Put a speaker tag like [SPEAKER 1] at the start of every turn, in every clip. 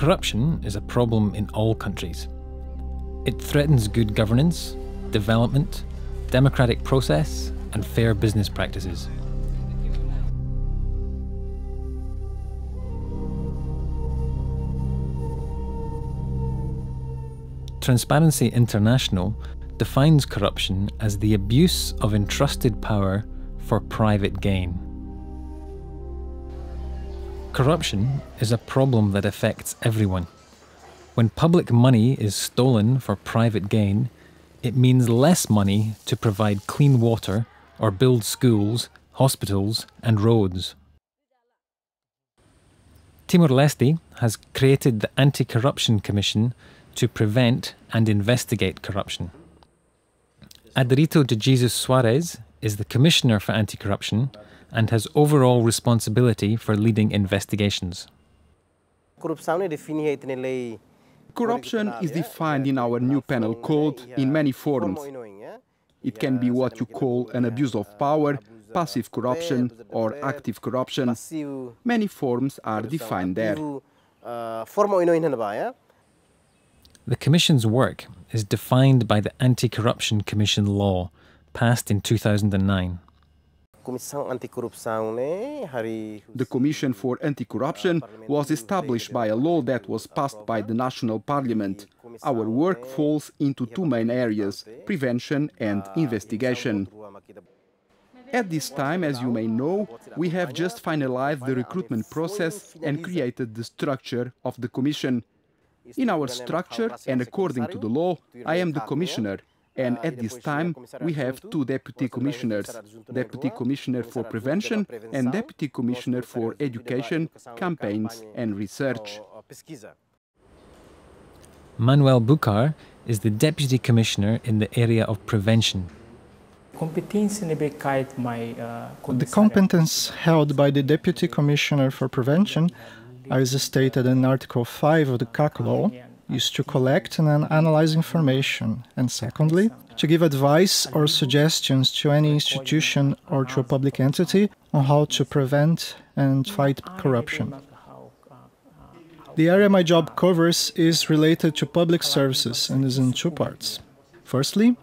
[SPEAKER 1] Corruption is a problem in all countries. It threatens good governance, development, democratic process, and fair business practices. Transparency International defines corruption as the abuse of entrusted power for private gain. Corruption is a problem that affects everyone. When public money is stolen for private gain, it means less money to provide clean water or build schools, hospitals, and roads. Timor-Leste has created the Anti-Corruption Commission to prevent and investigate corruption. Adrito de Jesus Suarez is the Commissioner for Anti-Corruption and has overall responsibility for leading investigations.
[SPEAKER 2] Corruption is defined in our new penal code in many forms. It can be what you call an abuse of power, passive corruption, or active corruption. Many forms are defined there.
[SPEAKER 1] The Commission's work is defined by the Anti-Corruption Commission law, passed in 2009.
[SPEAKER 2] The Commission for Anti-Corruption was established by a law that was passed by the National Parliament. Our work falls into two main areas, prevention and investigation. At this time, as you may know, we have just finalized the recruitment process and created the structure of the Commission. In our structure and according to the law, I am the Commissioner. And at this time, we have two Deputy Commissioners, Deputy Commissioner for Prevention and Deputy Commissioner for Education, Campaigns and Research.
[SPEAKER 1] Manuel Bucar is the Deputy Commissioner in the area of prevention.
[SPEAKER 3] The competence held by the Deputy Commissioner for Prevention, as stated in Article 5 of the CAC law, is to collect and analyze information, and secondly, to give advice or suggestions to any institution or to a public entity on how to prevent and fight corruption. The area my job covers is related to public services and is in two parts. Firstly,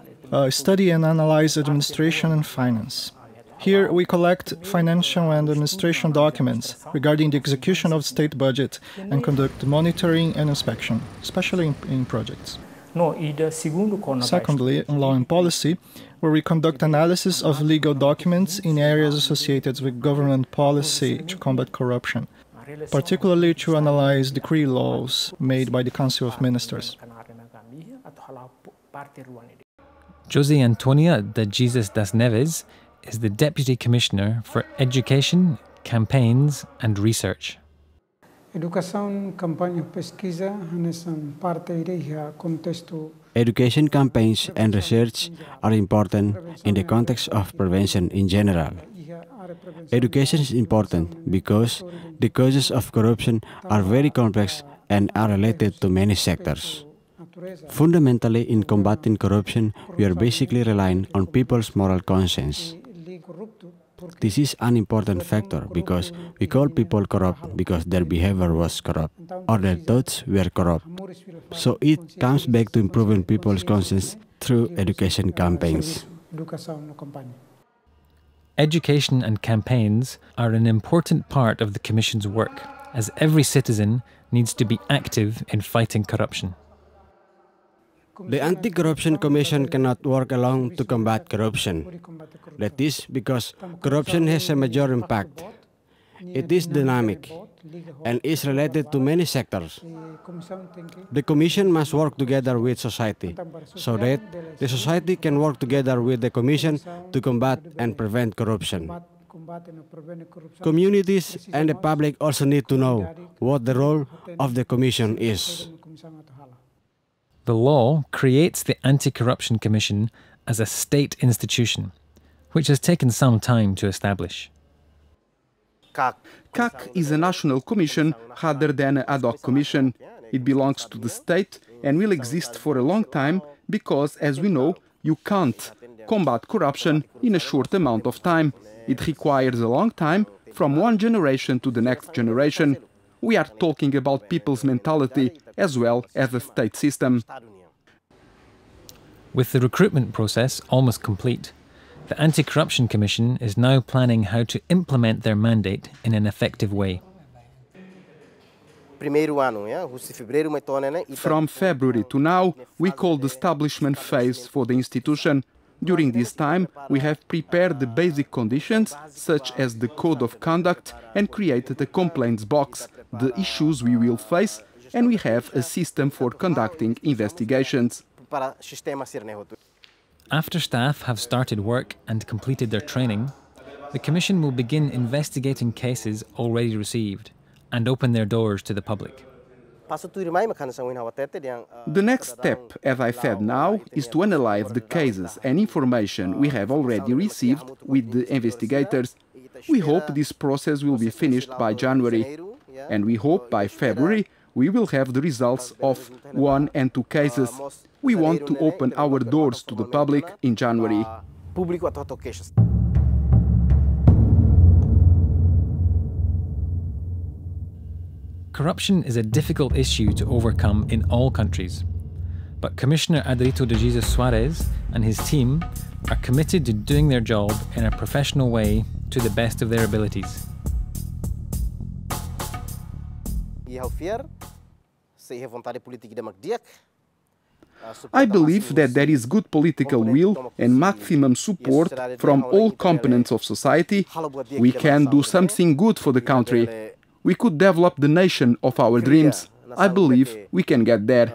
[SPEAKER 3] study and analyze administration and finance. Here we collect financial and administration documents regarding the execution of the state budget and conduct monitoring and inspection, especially in projects. Secondly, in law and policy, where we conduct analysis of legal documents in areas associated with government policy to combat corruption, particularly to analyze decree laws made by the Council of Ministers.
[SPEAKER 1] José Antonia de Jesus das Neves is the Deputy Commissioner for Education, Campaigns and Research.
[SPEAKER 4] Education campaigns and research are important in the context of prevention in general. Education is important because the causes of corruption are very complex and are related to many sectors. Fundamentally, in combating corruption, we are basically relying on people's moral conscience. This is an important factor because we call people corrupt because their behavior was corrupt or their thoughts were corrupt. So it comes back to improving people's conscience through education campaigns.
[SPEAKER 1] Education and campaigns are an important part of the Commission's work, as every citizen needs to be active in fighting corruption.
[SPEAKER 4] The Anti-Corruption Commission cannot work alone to combat corruption. That is because corruption has a major impact. It is dynamic and is related to many sectors. The Commission must work together with society so that the society can work together with the Commission to combat and prevent corruption. Communities and the public also need to know what the role of the Commission is.
[SPEAKER 1] The law creates the Anti-Corruption Commission as a state institution, which has taken some time to establish.
[SPEAKER 2] CAC is a national commission rather than an ad hoc commission. It belongs to the state and will exist for a long time because, as we know, you can't combat corruption in a short amount of time. It requires a long time, from one generation to the next generation. We are talking about people's mentality as well as the state system.
[SPEAKER 1] With the recruitment process almost complete, the Anti-Corruption Commission is now planning how to implement their mandate in an effective way.
[SPEAKER 2] From February to now, we call the establishment phase for the institution. During this time, we have prepared the basic conditions, such as the code of conduct, and created a complaints box, the issues we will face, and we have a system for conducting investigations.
[SPEAKER 1] After staff have started work and completed their training, the Commission will begin investigating cases already received and open their doors to the public.
[SPEAKER 2] The next step, as I said now, is to analyze the cases and information we have already received with the investigators. We hope this process will be finished by January, and we hope by February we will have the results of 1 and 2 cases. We want to open our doors to the public in January.
[SPEAKER 1] Corruption is a difficult issue to overcome in all countries, but Commissioner Adalito de Jesus Suarez and his team are committed to doing their job in a professional way to the best of their abilities.
[SPEAKER 2] I believe that there is good political will and maximum support from all components of society. We can do something good for the country. We could develop the nation of our dreams. I believe we can get there.